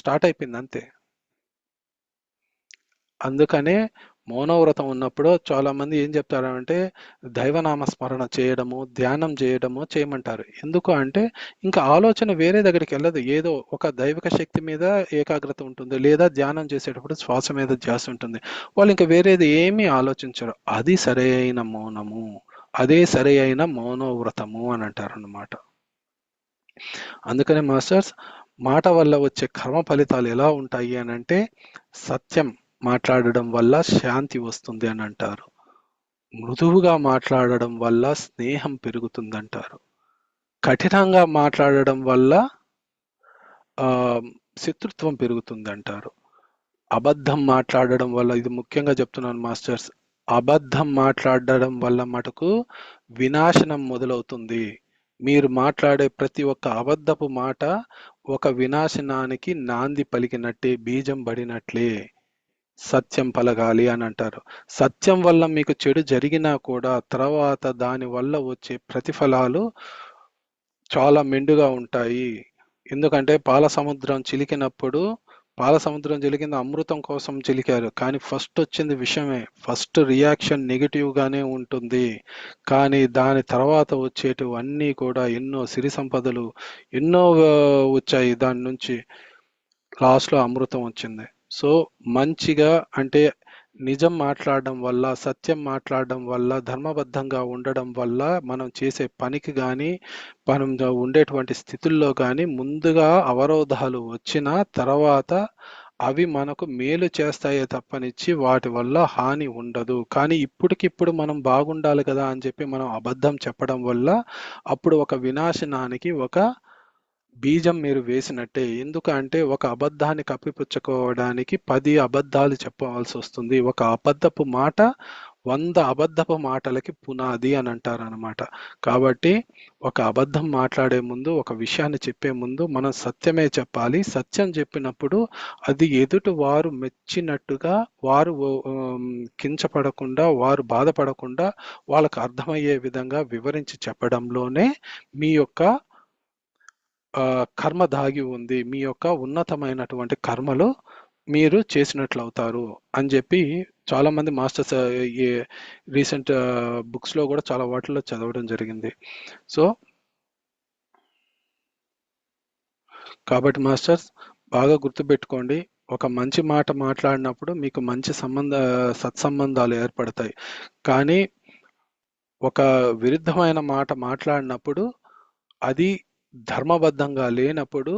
స్టార్ట్ అయిపోయింది అంతే. అందుకనే మౌనవ్రతం ఉన్నప్పుడు చాలా మంది ఏం చెప్తారంటే దైవనామ స్మరణ చేయడము, ధ్యానం చేయడము చేయమంటారు. ఎందుకు అంటే ఇంకా ఆలోచన వేరే దగ్గరికి వెళ్ళదు, ఏదో ఒక దైవిక శక్తి మీద ఏకాగ్రత ఉంటుంది, లేదా ధ్యానం చేసేటప్పుడు శ్వాస మీద ధ్యాస ఉంటుంది, వాళ్ళు ఇంకా వేరేది ఏమీ ఆలోచించరు. అది సరైన మౌనము, అదే సరైన మౌనవ్రతము అని అంటారు అన్నమాట. అందుకనే మాస్టర్స్, మాట వల్ల వచ్చే కర్మ ఫలితాలు ఎలా ఉంటాయి అని అంటే సత్యం మాట్లాడడం వల్ల శాంతి వస్తుంది అని అంటారు, మృదువుగా మాట్లాడడం వల్ల స్నేహం పెరుగుతుందంటారు, కఠినంగా మాట్లాడడం వల్ల శత్రుత్వం పెరుగుతుందంటారు, అబద్ధం మాట్లాడడం వల్ల, ఇది ముఖ్యంగా చెప్తున్నాను మాస్టర్స్, అబద్ధం మాట్లాడడం వల్ల మటుకు వినాశనం మొదలవుతుంది. మీరు మాట్లాడే ప్రతి ఒక్క అబద్ధపు మాట ఒక వినాశనానికి నాంది పలికినట్టే, బీజం పడినట్లే. సత్యం పలకాలి అని అంటారు. సత్యం వల్ల మీకు చెడు జరిగినా కూడా తర్వాత దాని వల్ల వచ్చే ప్రతిఫలాలు చాలా మెండుగా ఉంటాయి. ఎందుకంటే పాల సముద్రం చిలికింది అమృతం కోసం చిలికారు, కానీ ఫస్ట్ వచ్చింది విషమే, ఫస్ట్ రియాక్షన్ నెగిటివ్ గానే ఉంటుంది, కానీ దాని తర్వాత వచ్చేటివన్నీ కూడా ఎన్నో సిరి సంపదలు ఎన్నో వచ్చాయి, దాని నుంచి లాస్ట్లో అమృతం వచ్చింది. సో మంచిగా అంటే నిజం మాట్లాడడం వల్ల, సత్యం మాట్లాడడం వల్ల, ధర్మబద్ధంగా ఉండడం వల్ల మనం చేసే పనికి కానీ మనం ఉండేటువంటి స్థితుల్లో కానీ ముందుగా అవరోధాలు వచ్చిన తర్వాత అవి మనకు మేలు చేస్తాయే తప్పనిచ్చి వాటి వల్ల హాని ఉండదు. కానీ ఇప్పటికిప్పుడు మనం బాగుండాలి కదా అని చెప్పి మనం అబద్ధం చెప్పడం వల్ల అప్పుడు ఒక వినాశనానికి ఒక బీజం మీరు వేసినట్టే. ఎందుకంటే ఒక అబద్ధాన్ని కప్పిపుచ్చుకోవడానికి 10 అబద్ధాలు చెప్పవలసి వస్తుంది. ఒక అబద్ధపు మాట 100 అబద్ధపు మాటలకి పునాది అని అంటారు అనమాట. కాబట్టి ఒక అబద్ధం మాట్లాడే ముందు, ఒక విషయాన్ని చెప్పే ముందు మనం సత్యమే చెప్పాలి. సత్యం చెప్పినప్పుడు అది ఎదుటి వారు మెచ్చినట్టుగా, వారు కించపడకుండా, వారు బాధపడకుండా వాళ్ళకు అర్థమయ్యే విధంగా వివరించి చెప్పడంలోనే మీ యొక్క కర్మ దాగి ఉంది, మీ యొక్క ఉన్నతమైనటువంటి కర్మలు మీరు చేసినట్లు అవుతారు అని చెప్పి చాలా మంది మాస్టర్స్ ఈ రీసెంట్ బుక్స్ లో కూడా చాలా వాటిల్లో చదవడం జరిగింది. సో కాబట్టి మాస్టర్స్ బాగా గుర్తుపెట్టుకోండి, ఒక మంచి మాట మాట్లాడినప్పుడు మీకు మంచి సత్సంబంధాలు ఏర్పడతాయి. కానీ ఒక విరుద్ధమైన మాట మాట్లాడినప్పుడు, అది ధర్మబద్ధంగా లేనప్పుడు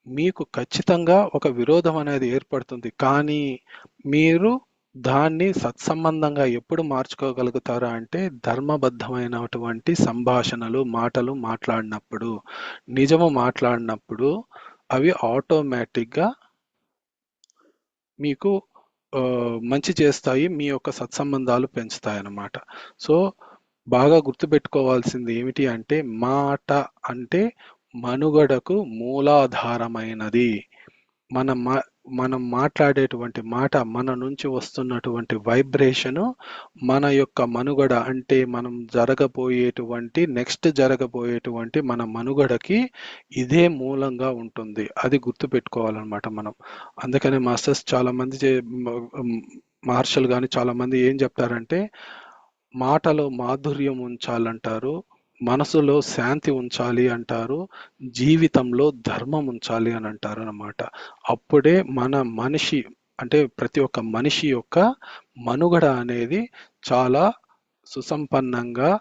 మీకు ఖచ్చితంగా ఒక విరోధం అనేది ఏర్పడుతుంది. కానీ మీరు దాన్ని సత్సంబంధంగా ఎప్పుడు మార్చుకోగలుగుతారా అంటే, ధర్మబద్ధమైనటువంటి సంభాషణలు, మాటలు మాట్లాడినప్పుడు, నిజము మాట్లాడినప్పుడు అవి ఆటోమేటిక్గా మీకు మంచి చేస్తాయి, మీ యొక్క సత్సంబంధాలు పెంచుతాయి అన్నమాట. సో బాగా గుర్తుపెట్టుకోవాల్సింది ఏమిటి అంటే, మాట అంటే మనుగడకు మూలాధారమైనది. మనం మాట్లాడేటువంటి మాట, మన నుంచి వస్తున్నటువంటి వైబ్రేషను మన యొక్క మనుగడ అంటే మనం నెక్స్ట్ జరగబోయేటువంటి మన మనుగడకి ఇదే మూలంగా ఉంటుంది. అది గుర్తుపెట్టుకోవాలన్నమాట మనం. అందుకనే మాస్టర్స్ చాలా మంది మహర్షులు కానీ చాలా మంది ఏం చెప్తారంటే, మాటలో మాధుర్యం ఉంచాలంటారు, మనసులో శాంతి ఉంచాలి అంటారు, జీవితంలో ధర్మం ఉంచాలి అని అంటారు అన్నమాట. అప్పుడే మన మనిషి అంటే ప్రతి ఒక్క మనిషి యొక్క మనుగడ అనేది చాలా సుసంపన్నంగా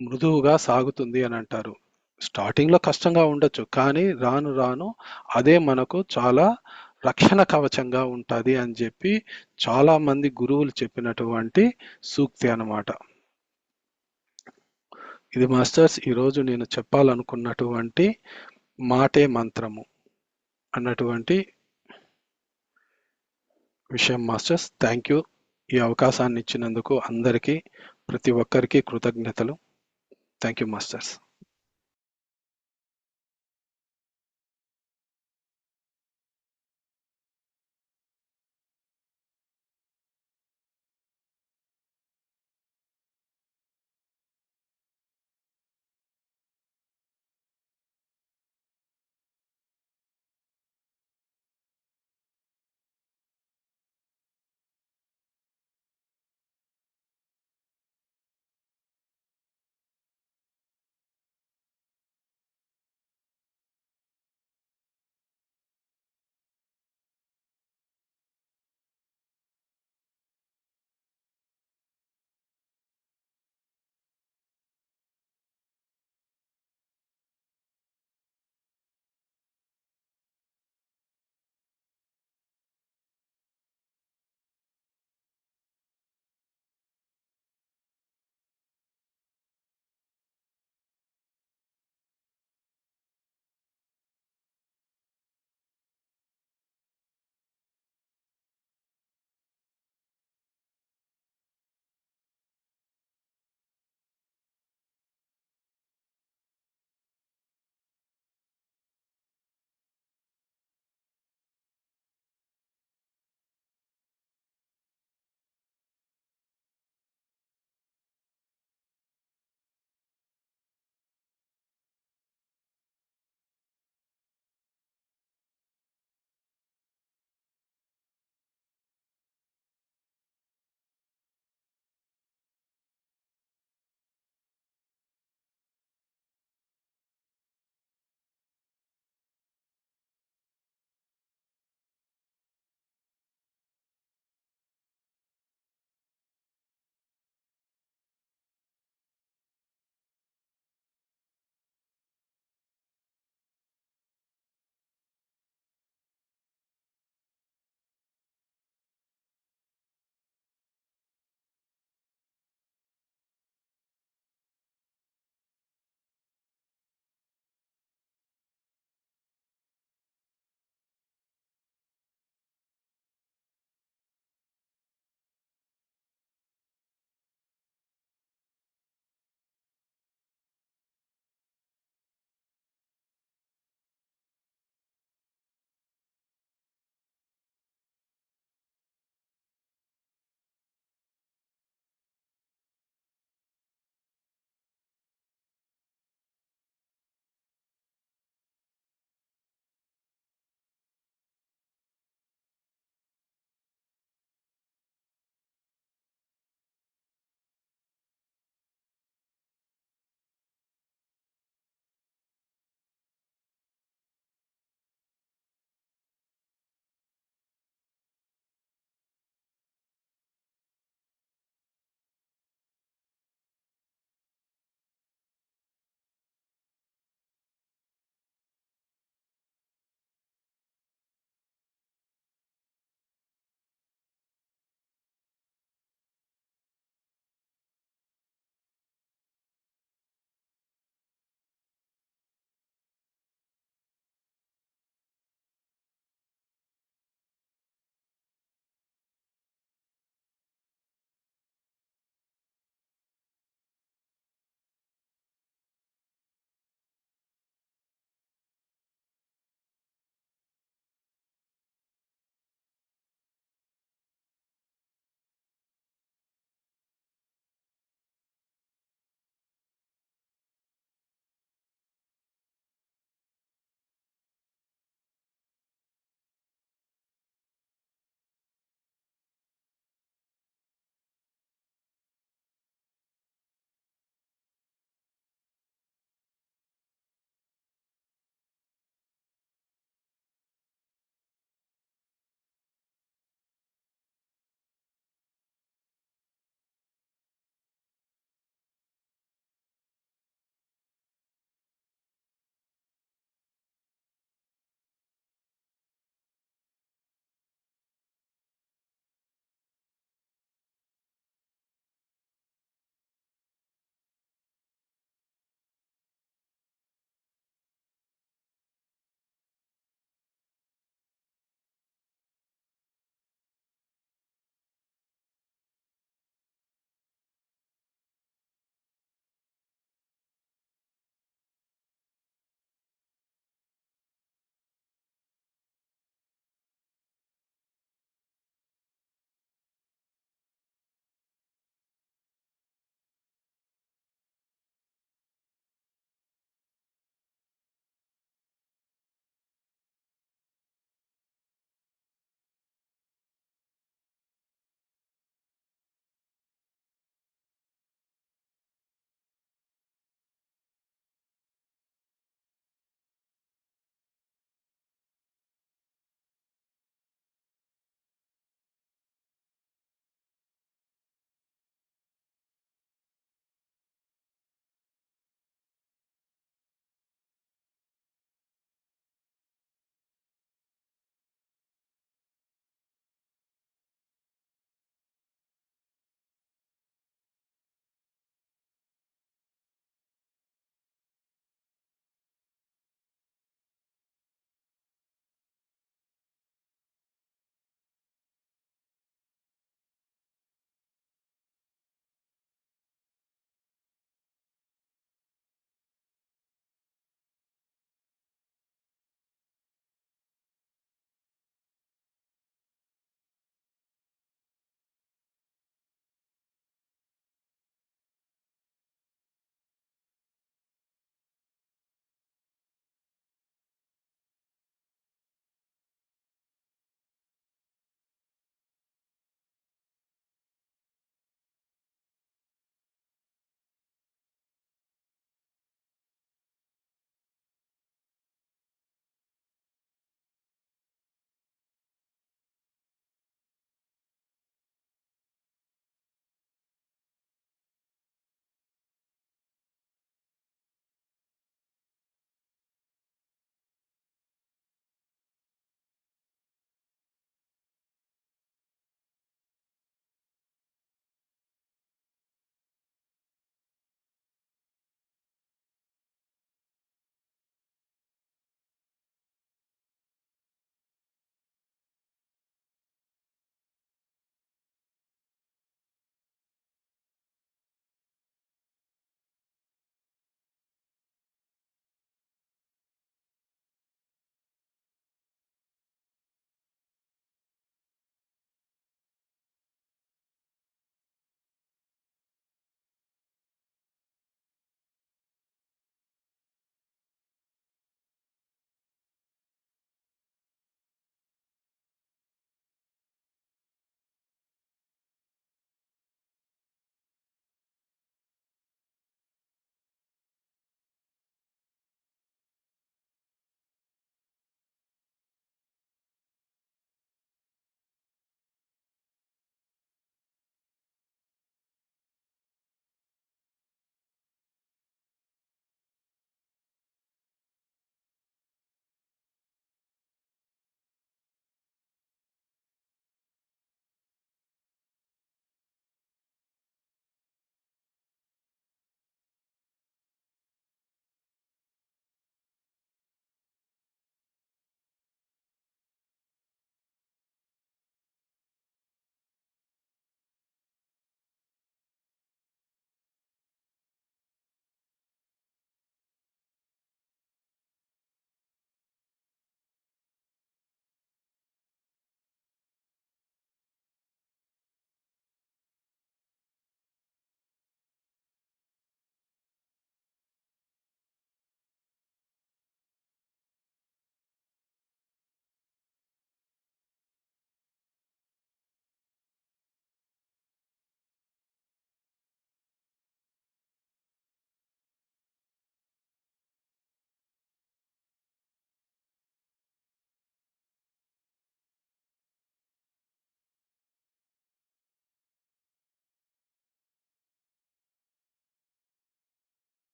మృదువుగా సాగుతుంది అని అంటారు. స్టార్టింగ్లో కష్టంగా ఉండొచ్చు, కానీ రాను రాను అదే మనకు చాలా రక్షణ కవచంగా ఉంటుంది అని చెప్పి చాలా మంది గురువులు చెప్పినటువంటి సూక్తి అన్నమాట. ఇది మాస్టర్స్ ఈరోజు నేను చెప్పాలనుకున్నటువంటి మాటే మంత్రము అన్నటువంటి విషయం మాస్టర్స్. Thank you. ఈ అవకాశాన్ని ఇచ్చినందుకు అందరికీ, ప్రతి ఒక్కరికి కృతజ్ఞతలు. Thank you masters.